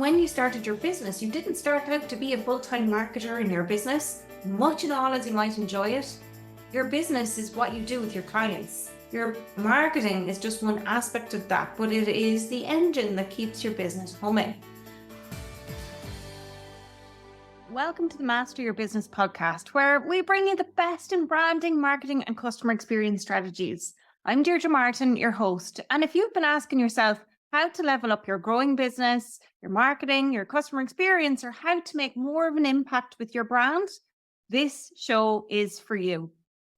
when you started your business, you didn't start out to be a full-time marketer in your business, much and all as you might enjoy it. Your business is what you do with your clients. Your marketing is just one aspect of that, but it is the engine that keeps your business humming. Welcome to the Master Your Business podcast, where we bring you the best in branding, marketing, and customer experience strategies. I'm Deirdre Martin, your host, and if you've been asking yourself how to level up your growing business, your marketing, your customer experience, or how to make more of an impact with your brand, this show is for you.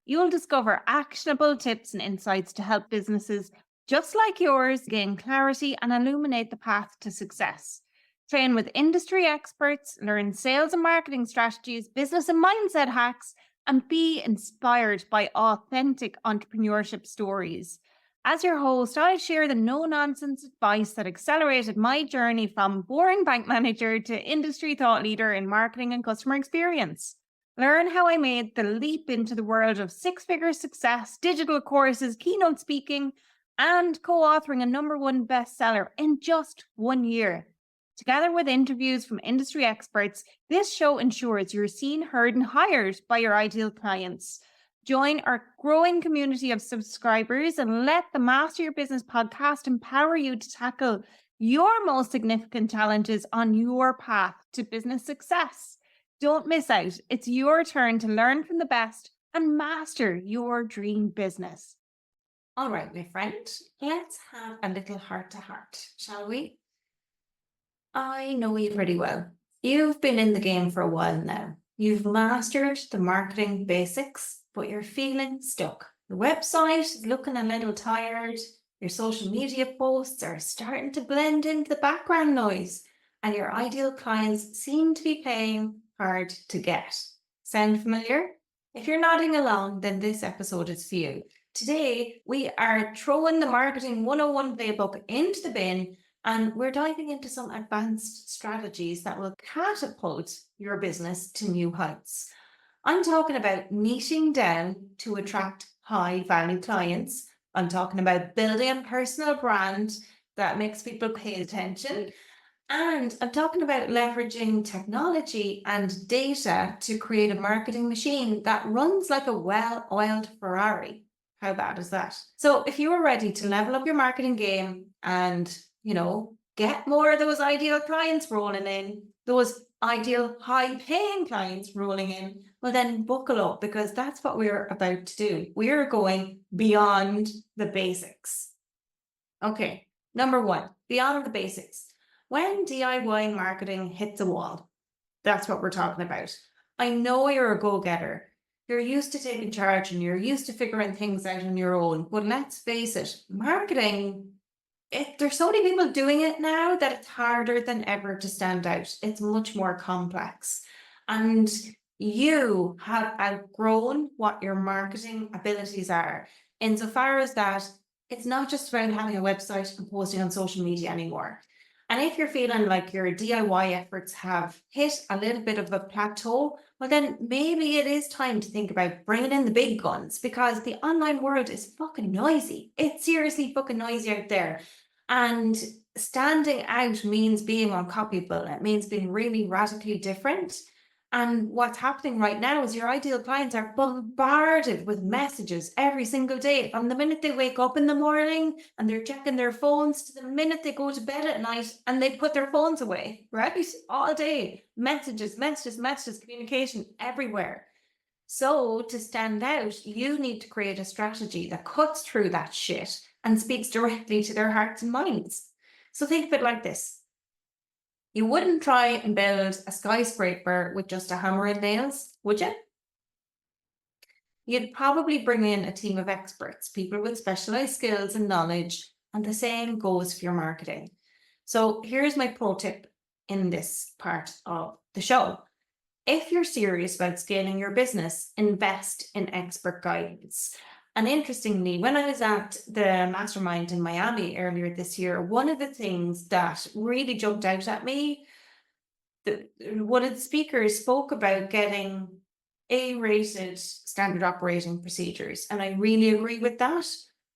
You'll discover actionable tips and insights to help businesses just like yours gain clarity and illuminate the path to success. Train with industry experts, learn sales and marketing strategies, business and mindset hacks, and be inspired by authentic entrepreneurship stories. As your host, I'll share the no-nonsense advice that accelerated my journey from boring bank manager to industry thought leader in marketing and customer experience. Learn how I made the leap into the world of six-figure success, digital courses, keynote speaking, and co-authoring a #1 bestseller in just 1 year. Together with interviews from industry experts, this show ensures you're seen, heard, and hired by your ideal clients. Join our growing community of subscribers and let the Master Your Business podcast empower you to tackle your most significant challenges on your path to business success. Don't miss out. It's your turn to learn from the best and master your dream business. All right, my friend, let's have a little heart-to-heart, shall we? I know you pretty well. You've been in the game for a while now. You've mastered the marketing basics, but you're feeling stuck. The website is looking a little tired. Your social media posts are starting to blend into the background noise, and your ideal clients seem to be playing hard to get. Sound familiar? If you're nodding along, then this episode is for you. Today, we are throwing the Marketing 101 playbook into the bin, and we're diving into some advanced strategies that will catapult your business to new heights. I'm talking about niching down to attract high-value clients. I'm talking about building a personal brand that makes people pay attention. And I'm talking about leveraging technology and data to create a marketing machine that runs like a well-oiled Ferrari. How bad is that? So if you are ready to level up your marketing game and, get more of those ideal clients rolling in, those ideal high-paying clients rolling in, well then buckle up, because that's what we're about to do. We're going beyond the basics. Okay, #1, beyond the basics. When DIY marketing hits a wall, that's what we're talking about. I know you're a go-getter. You're used to taking charge and you're used to figuring things out on your own. But let's face it, marketing, there's so many people doing it now that it's harder than ever to stand out. It's much more complex. And you have outgrown what your marketing abilities are, insofar as that it's not just about having a website and posting on social media anymore. And if you're feeling like your DIY efforts have hit a little bit of a plateau, well, then maybe it is time to think about bringing in the big guns, because the online world is fucking noisy. It's seriously fucking noisy out there. And standing out means being uncopyable. It means being really radically different. And what's happening right now is your ideal clients are bombarded with messages every single day, from the minute they wake up in the morning and they're checking their phones to the minute they go to bed at night and they put their phones away, right? All day, messages, communication everywhere. So to stand out, you need to create a strategy that cuts through that shit and speaks directly to their hearts and minds. So think of it like this. You wouldn't try and build a skyscraper with just a hammer and nails, would you? You'd probably bring in a team of experts, people with specialized skills and knowledge, and the same goes for your marketing. So here's my pro tip in this part of the show. If you're serious about scaling your business, invest in expert guidance. And interestingly, when I was at the mastermind in Miami earlier this year, one of the things that really jumped out at me, one of the speakers spoke about getting A-rated standard operating procedures. And I really agree with that.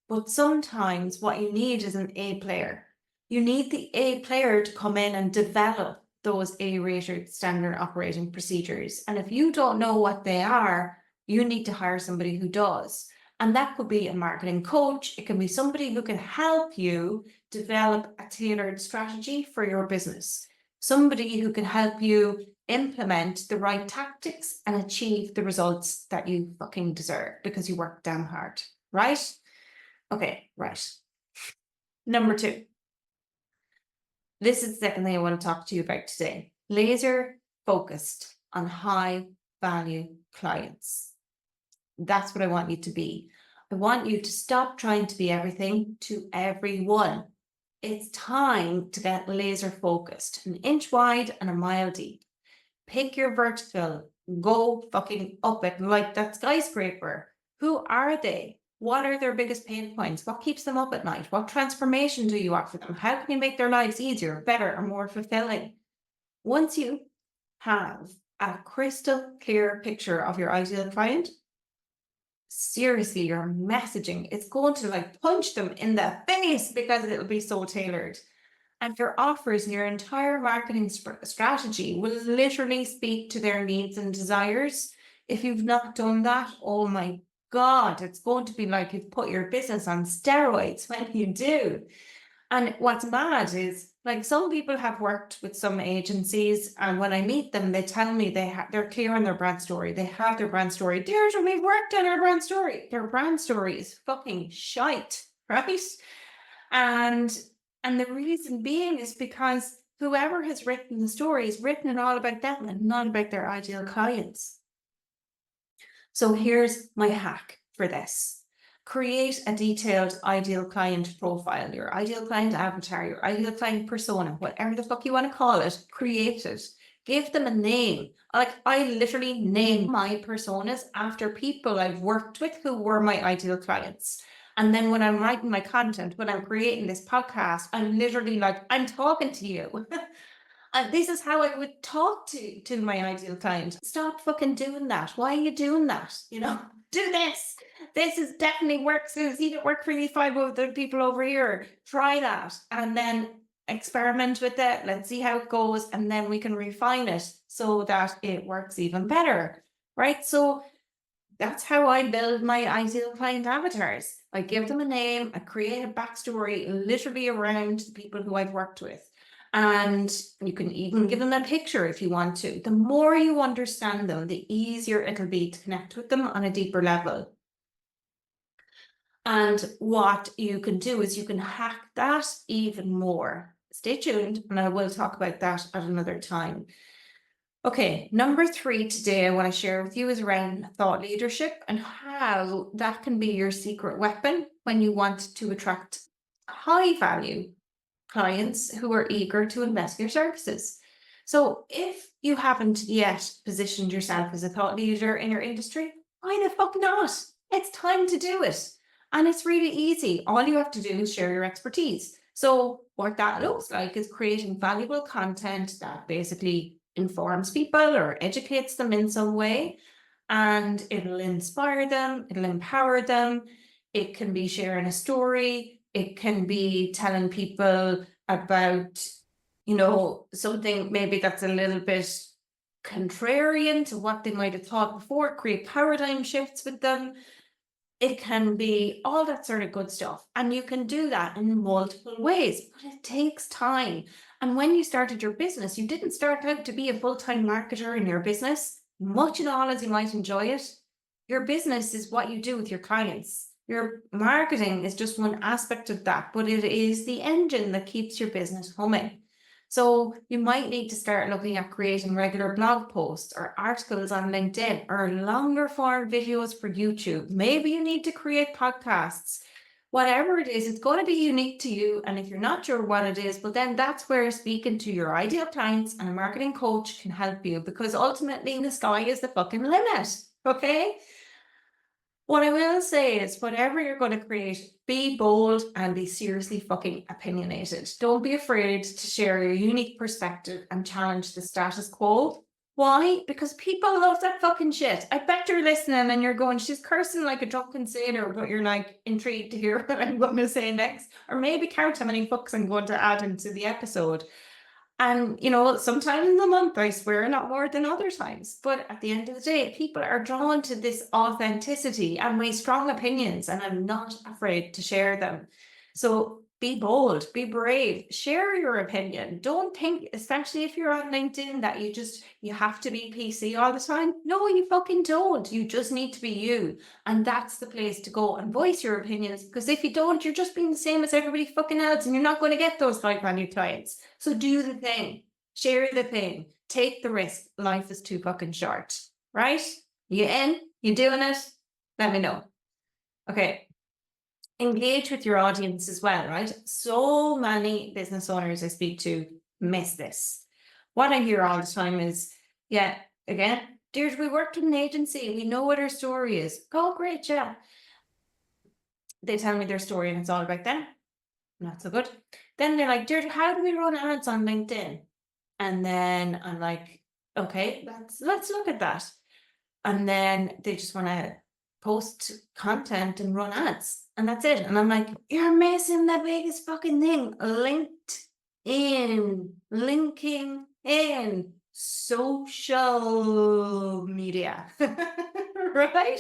But sometimes what you need is an A player. You need the A player to come in and develop those A-rated standard operating procedures. And if you don't know what they are, you need to hire somebody who does. And that could be a marketing coach. It can be somebody who can help you develop a tailored strategy for your business. Somebody who can help you implement the right tactics and achieve the results that you fucking deserve because you work damn hard, right? Okay, right. Number 2. This is the second thing I want to talk to you about today. Laser focused on high value clients. That's what I want you to be. I want you to stop trying to be everything to everyone. It's time to get laser focused, an inch wide and a mile deep. Pick your vertical, go fucking up it like that skyscraper. Who are they? What are their biggest pain points? What keeps them up at night? What transformation do you offer them? How can you make their lives easier, better, or more fulfilling? Once you have a crystal clear picture of your ideal client, seriously, your messaging is going to like punch them in the face because it'll be so tailored. And your offers and your entire marketing strategy will literally speak to their needs and desires. If you've not done that, oh my God, it's going to be like you've put your business on steroids when you do. And what's mad is like some people have worked with some agencies, and when I meet them, they tell me they're clear on their brand story. They have their brand story. Deirdre, we've worked on our brand story. Their brand story is fucking shite, right? And the reason being is because whoever has written the story has written it all about them and not about their ideal clients. So here's my hack for this. Create a detailed ideal client profile, your ideal client avatar, your ideal client persona, whatever the fuck you want to call it, create it. Give them a name. Like I literally name my personas after people I've worked with who were my ideal clients. And then when I'm writing my content, when I'm creating this podcast, I'm literally like, I'm talking to you. And this is how I would talk to my ideal client. Stop fucking doing that. Why are you doing that? You know, do this. This is definitely works. It's either work for you 5 other people over here. Try that. And then experiment with it. Let's see how it goes. And then we can refine it so that it works even better. Right. So that's how I build my ideal client avatars. I give them a name, I create a backstory literally around the people who I've worked with. And you can even give them a picture if you want to. The more you understand them, the easier it'll be to connect with them on a deeper level. And what you can do is you can hack that even more. Stay tuned, and I will talk about that at another time. Okay, number 3 today I want to share with you is around thought leadership and how that can be your secret weapon when you want to attract high value clients who are eager to invest in your services. So if you haven't yet positioned yourself as a thought leader in your industry, why the fuck not? It's time to do it. And it's really easy. All you have to do is share your expertise. So what that looks like is creating valuable content that basically informs people or educates them in some way, and it'll inspire them, it'll empower them. It can be sharing a story, it can be telling people about, you know, something maybe that's a little bit contrarian to what they might have thought before, create paradigm shifts with them. It can be all that sort of good stuff. And you can do that in multiple ways, but it takes time. And when you started your business, you didn't start out to be a full-time marketer in your business, much and all as you might enjoy it. Your business is what you do with your clients. Your marketing is just one aspect of that, but it is the engine that keeps your business humming. So you might need to start looking at creating regular blog posts or articles on LinkedIn or longer form videos for YouTube. Maybe you need to create podcasts. Whatever it is, it's going to be unique to you. And if you're not sure what it is, well, then that's where speaking to your ideal clients and a marketing coach can help you, because ultimately the sky is the fucking limit. Okay. What I will say is, whatever you're going to create, be bold and be seriously fucking opinionated. Don't be afraid to share your unique perspective and challenge the status quo. Why? Because people love that fucking shit. I bet you're listening and you're going, she's cursing like a drunken sailor, but you're like intrigued to hear what I'm going to say next. Or maybe count how many books I'm going to add into the episode. And, sometimes in the month, I swear, not more than other times. But at the end of the day, people are drawn to this authenticity and my strong opinions, and I'm not afraid to share them. So be bold, be brave, share your opinion. Don't think, especially if you're on LinkedIn, that you have to be PC all the time. No, you fucking don't. You just need to be you. And that's the place to go and voice your opinions. Because if you don't, you're just being the same as everybody fucking else, and you're not going to get those high value clients. So do the thing, share the thing, take the risk. Life is too fucking short, right? You in? You doing it? Let me know. Okay. Engage with your audience as well, right? So many business owners I speak to miss this. What I hear all the time is, yeah, again, Deirdre, we worked with an agency. We know what our story is. Oh, great, yeah. They tell me their story and it's all about them. Not so good. Then they're like, Deirdre, how do we run ads on LinkedIn? And then I'm like, okay, let's look at that. And then they just want to post content and run ads, and that's it. And I'm like, you're missing the biggest fucking thing. Linking in social media, right?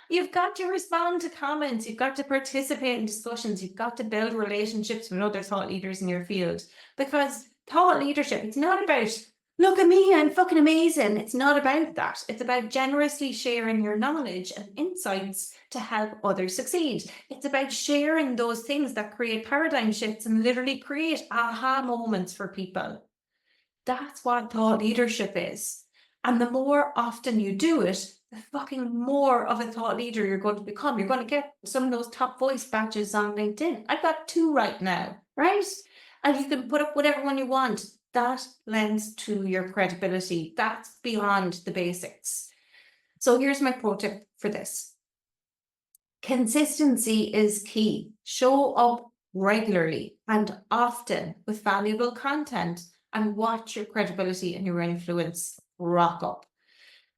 You've got to respond to comments. You've got to participate in discussions. You've got to build relationships with other thought leaders in your field, because thought leadership, it's not about, look at me, I'm fucking amazing. It's not about that. It's about generously sharing your knowledge and insights to help others succeed. It's about sharing those things that create paradigm shifts and literally create aha moments for people. That's what thought leadership is. And the more often you do it, the fucking more of a thought leader you're going to become. You're going to get some of those top voice badges on LinkedIn. I've got 2 right now, right? And you can put up whatever one you want. That lends to your credibility. That's beyond the basics. So here's my pro tip for this. Consistency is key. Show up regularly and often with valuable content, and watch your credibility and your influence rock up.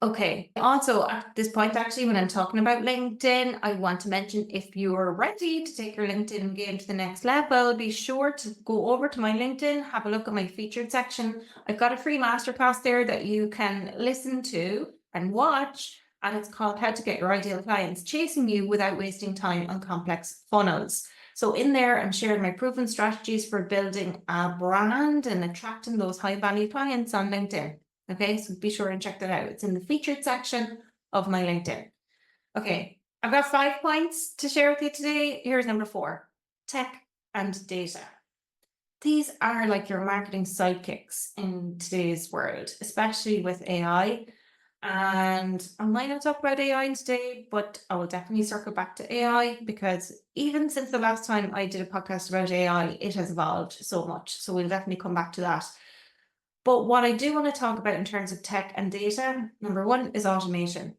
Okay, also at this point, actually, when I'm talking about LinkedIn, I want to mention, if you are ready to take your LinkedIn game to the next level, be sure to go over to my LinkedIn, have a look at my featured section. I've got a free masterclass there that you can listen to and watch, and it's called How to Get Your Ideal Clients Chasing You Without Wasting Time on Complex Funnels. So in there, I'm sharing my proven strategies for building a brand and attracting those high value clients on LinkedIn. Okay, so be sure and check that out. It's in the featured section of my LinkedIn. Okay, I've got 5 points to share with you today. Here's number 4, tech and data. These are like your marketing sidekicks in today's world, especially with AI. And I might not talk about AI today, but I will definitely circle back to AI, because even since the last time I did a podcast about AI, it has evolved so much. So we'll definitely come back to that. But what I do want to talk about in terms of tech and data, number 1 is automation.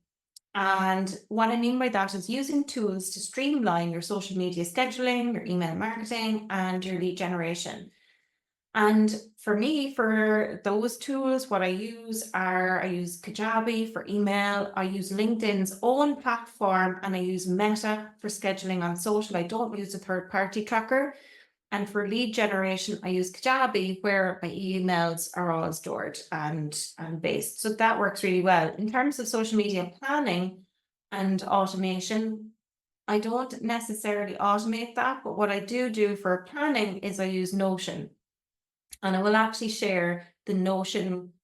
And what I mean by that is using tools to streamline your social media scheduling, your email marketing, and your lead generation. And for me, for those tools, what I use Kajabi for email, I use LinkedIn's own platform, and I use Meta for scheduling on social. I don't use a third-party tracker. And for lead generation, I use Kajabi, where my emails are all stored and based. So that works really well. In terms of social media planning and automation, I don't necessarily automate that, but what I do for planning is I use Notion. And I will actually share the Notion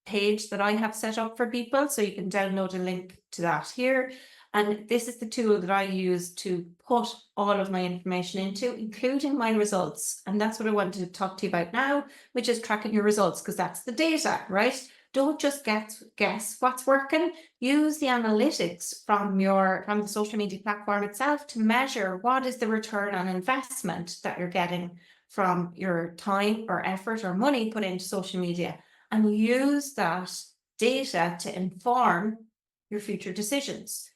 page that I have set up for people, so you can download a link to that here. And this is the tool that I use to put all of my information into, including my results. And that's what I wanted to talk to you about now, which is tracking your results, because that's the data, right? Don't just guess what's working. Use the analytics from the social media platform itself to measure what is the return on investment that you're getting from your time or effort or money put into social media, and use that data to inform your future decisions.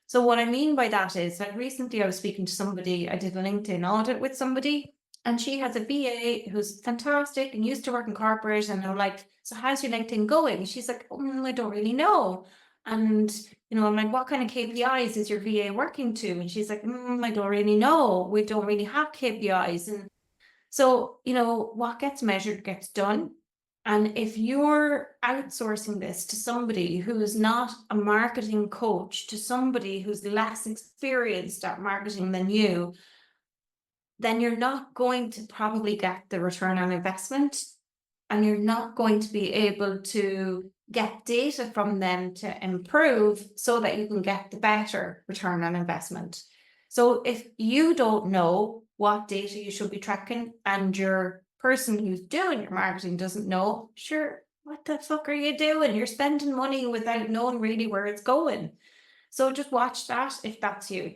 So what I mean by that is that recently I was speaking to somebody, I did a LinkedIn audit with somebody, And she has a VA who's fantastic and used to work in corporate. And I'm like, so how's your LinkedIn going? She's like, I don't really know. And, I'm like, what kind of KPIs is your VA working to? And she's like, I don't really know. We don't really have KPIs. And so, what gets measured gets done. And if you're outsourcing this to somebody who's not a marketing coach, to somebody who's less experienced at marketing than you, then you're not going to probably get the return on investment, and you're not going to be able to get data from them to improve so that you can get the better return on investment. So if you don't know what data you should be tracking and your person who's doing your marketing doesn't know, sure, what the fuck are you doing? You're spending money without knowing really where it's going. So just watch that if that's you.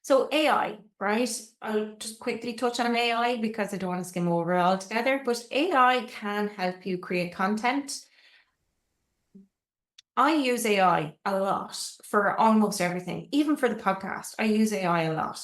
So AI, right? I'll just quickly touch on AI because I don't want to skim over it altogether, but AI can help you create content. I use AI a lot for almost everything, even for the podcast. I use AI a lot.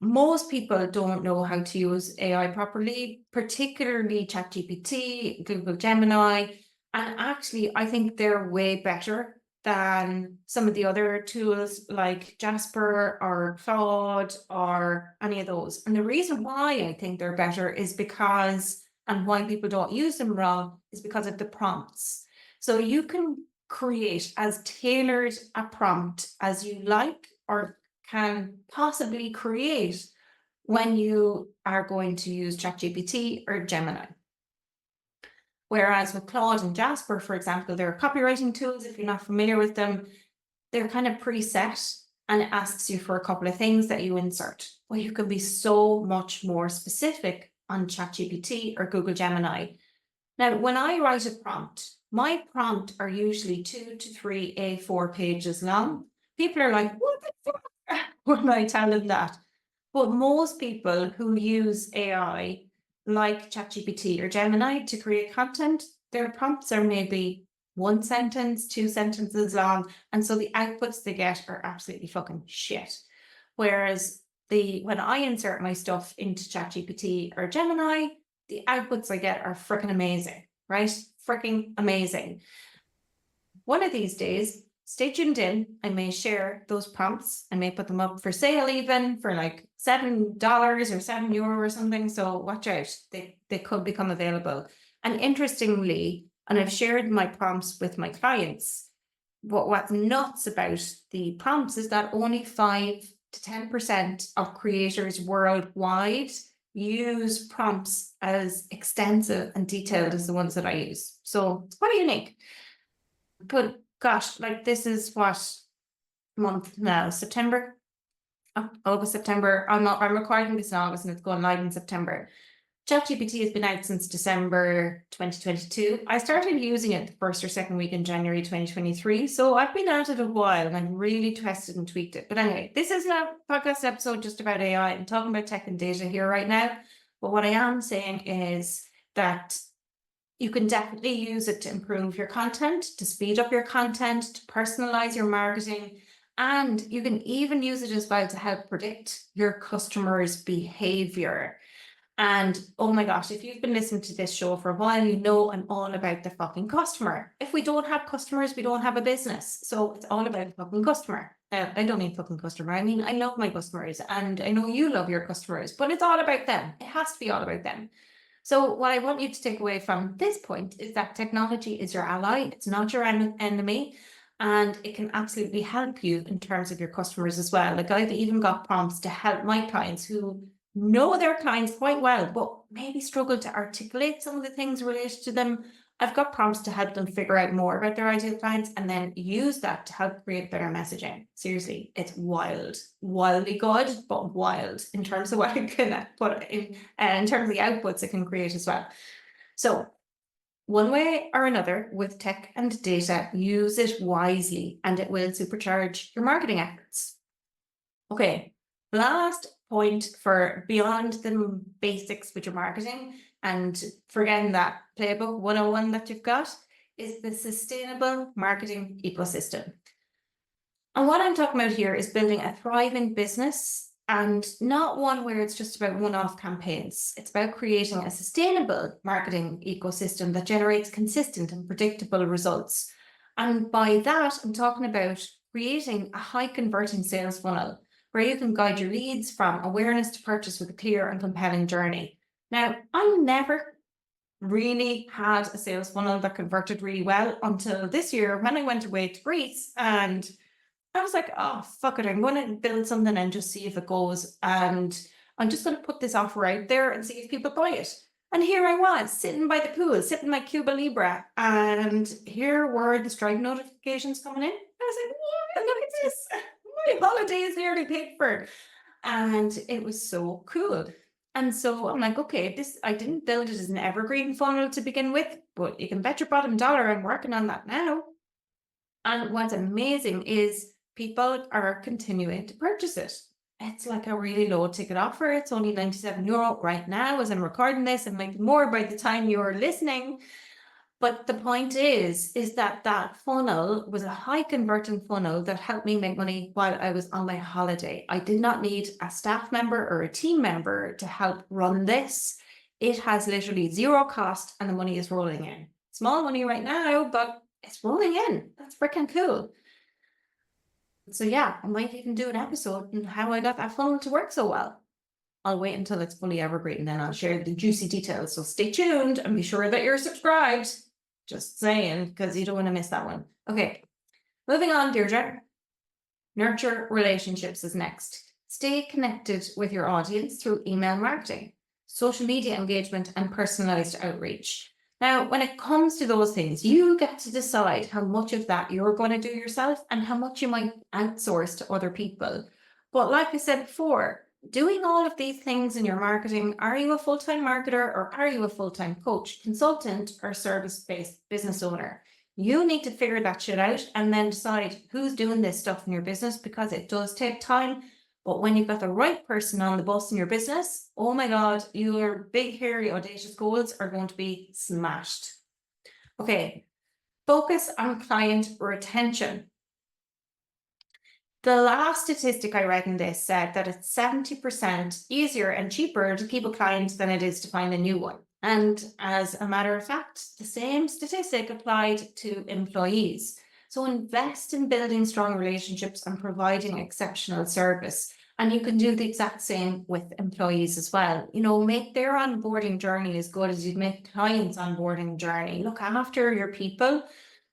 Most people don't know how to use AI properly, particularly ChatGPT, Google Gemini. And actually, I think they're way better than some of the other tools like Jasper or Claude or any of those. And the reason why I think they're better is because, and why people don't use them wrong, is because of the prompts. So you can create as tailored a prompt as you like or can possibly create when you are going to use ChatGPT or Gemini. Whereas with Claude and Jasper, for example, they're copywriting tools. If you're not familiar with them, they're kind of preset and it asks you for a couple of things that you insert. Well, you can be so much more specific on ChatGPT or Google Gemini. Now, when I write a prompt, my prompts are usually 2 to 3 A4 pages long. People are like, what the fuck? When I tell them that. But most people who use AI, like ChatGPT or Gemini, to create content, their prompts are maybe 1 sentence, 2 sentences long. And so the outputs they get are absolutely fucking shit. Whereas when I insert my stuff into ChatGPT or Gemini, the outputs I get are freaking amazing, right? Freaking amazing. One of these days, stay tuned in. I may share those prompts. I may put them up for sale even for like $7 or €7 or something. So watch out. They could become available. And interestingly, and I've shared my prompts with my clients, what's nuts about the prompts is that only 5 to 10% of creators worldwide use prompts as extensive and detailed as the ones that I use. So it's quite unique. But gosh, like this is what month now? September? August, September. I'm recording this in August and it's going live in September. ChatGPT has been out since December 2022. I started using it the first or second week in January 2023. So I've been at it a while and I've really tested and tweaked it. But anyway, this is a podcast episode just about AI. I'm talking about tech and data here right now. But what I am saying is that you can definitely use it to improve your content, to speed up your content, to personalize your marketing. And you can even use it as well to help predict your customers' behavior. And oh my gosh, if you've been listening to this show for a while, you know I'm all about the fucking customer. If we don't have customers, we don't have a business. So it's all about the fucking customer. I don't mean fucking customer. I mean, I love my customers and I know you love your customers, but it's all about them. It has to be all about them. So what I want you to take away from this point is that technology is your ally. It's not your enemy. And it can absolutely help you in terms of your customers as well. Like I've even got prompts to help my clients who know their clients quite well, but maybe struggle to articulate some of the things related to them. I've got prompts to help them figure out more about their ideal clients and then use that to help create better messaging. Seriously, it's wild, wildly good, but wild in terms of what it can put in terms of the outputs it can create as well. So one way or another with tech and data, use it wisely and it will supercharge your marketing efforts. Okay, last point for beyond the basics with your marketing and forgetting that playbook 101 that you've got is the sustainable marketing ecosystem. And what I'm talking about here is building a thriving business and not one where it's just about one-off campaigns. It's about creating a sustainable marketing ecosystem that generates consistent and predictable results. And by that, I'm talking about creating a high converting sales funnel where you can guide your leads from awareness to purchase with a clear and compelling journey. Now, I never really had a sales funnel that converted really well until this year when I went away to Greece, and I was like, oh, fuck it. I'm going to build something and just see if it goes. And I'm just going to put this offer out there and see if people buy it. And here I was sitting by the pool, sipping my Cuba Libre. And here were the Stripe notifications coming in. I was like, what? Look at this. My holiday is nearly paid for. And it was so cool. And so I'm like, okay, I didn't build it as an evergreen funnel to begin with, but you can bet your bottom dollar I'm working on that now. And what's amazing is people are continuing to purchase it. It's like a really low ticket offer. It's only €97 right now as I'm recording this, and maybe more by the time you're listening. But the point is that that funnel was a high converting funnel that helped me make money while I was on my holiday. I did not need a staff member or a team member to help run this. It has literally zero cost and the money is rolling in. Small money right now, but it's rolling in. That's freaking cool. So yeah, I might even do an episode on how I got that funnel to work so well. I'll wait until it's fully evergreen and then I'll share the juicy details. So stay tuned and be sure that you're subscribed. Just saying, because you don't want to miss that one. Okay, moving on, Deirdre. Nurture relationships is next. Stay connected with your audience through email marketing, social media engagement, and personalized outreach. Now, when it comes to those things, you get to decide how much of that you're going to do yourself and how much you might outsource to other people. But like I said before, doing all of these things in your marketing, are you a full-time marketer or are you a full-time coach, consultant, or service-based business owner? You need to figure that shit out and then decide who's doing this stuff in your business, because it does take time. But when you've got the right person on the bus in your business, oh my God, your big, hairy, audacious goals are going to be smashed. Okay, focus on client retention. The last statistic I read in this said that it's 70% easier and cheaper to keep a client than it is to find a new one. And as a matter of fact, the same statistic applied to employees. So invest in building strong relationships and providing exceptional service. And you can do the exact same with employees as well. You know, make their onboarding journey as good as you'd make clients' onboarding journey. Look after your people.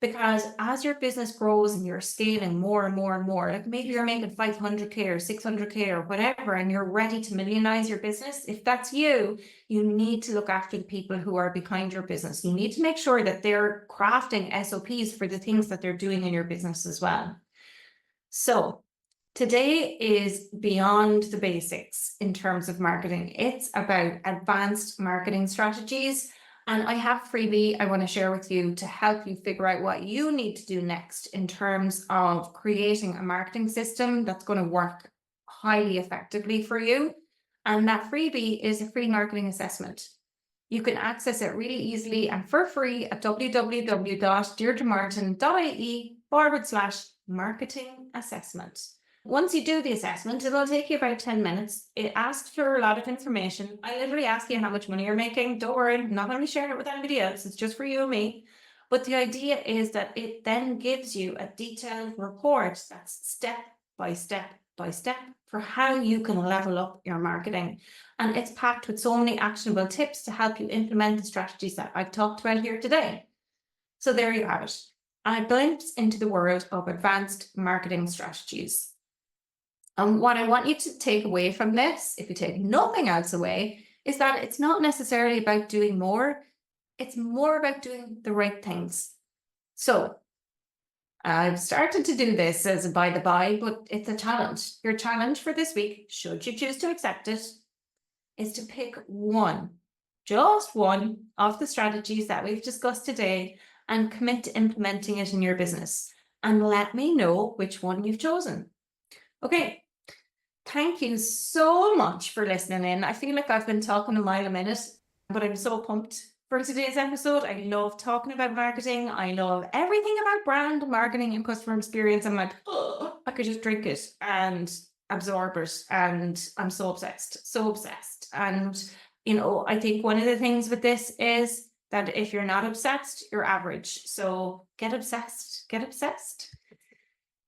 Because as your business grows and you're scaling more and more and more, like maybe you're making 500K or 600K or whatever, and you're ready to millionize your business, if that's you, you need to look after the people who are behind your business. You need to make sure that they're crafting SOPs for the things that they're doing in your business as well. So today is beyond the basics in terms of marketing. It's about advanced marketing strategies. And I have a freebie I want to share with you to help you figure out what you need to do next in terms of creating a marketing system that's going to work highly effectively for you. And that freebie is a free marketing assessment. You can access it really easily and for free at www.deirdremartin.ie/marketing assessment. Once you do the assessment, it'll take you about 10 minutes. It asks for a lot of information. I literally ask you how much money you're making. Don't worry, I'm not going to be sharing it with anybody else. It's just for you and me. But the idea is that it then gives you a detailed report that's step by step by step for how you can level up your marketing. And it's packed with so many actionable tips to help you implement the strategies that I've talked about here today. So there you have it. A glimpse into the world of advanced marketing strategies. And what I want you to take away from this, if you take nothing else away, is that it's not necessarily about doing more. It's more about doing the right things. So I've started to do this as a by the by, but it's a challenge. Your challenge for this week, should you choose to accept it, is to pick one, just one of the strategies that we've discussed today and commit to implementing it in your business. And let me know which one you've chosen. Okay, thank you so much for listening in. I feel like I've been talking a mile a minute, but I'm so pumped for today's episode. I love talking about marketing. I love everything about brand marketing and customer experience. I'm like, oh, I could just drink it and absorb it, and I'm so obsessed, so obsessed. And, I think one of the things with this is that if you're not obsessed, you're average. So get obsessed, get obsessed.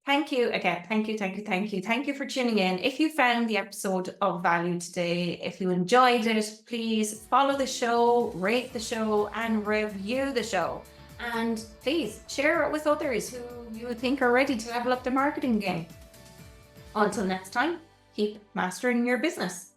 Thank you again. Thank you, thank you, thank you. Thank you for tuning in. If you found the episode of value today, if you enjoyed it, please follow the show, rate the show, and review the show. And please share it with others who you think are ready to level up their marketing game. Until next time, keep mastering your business.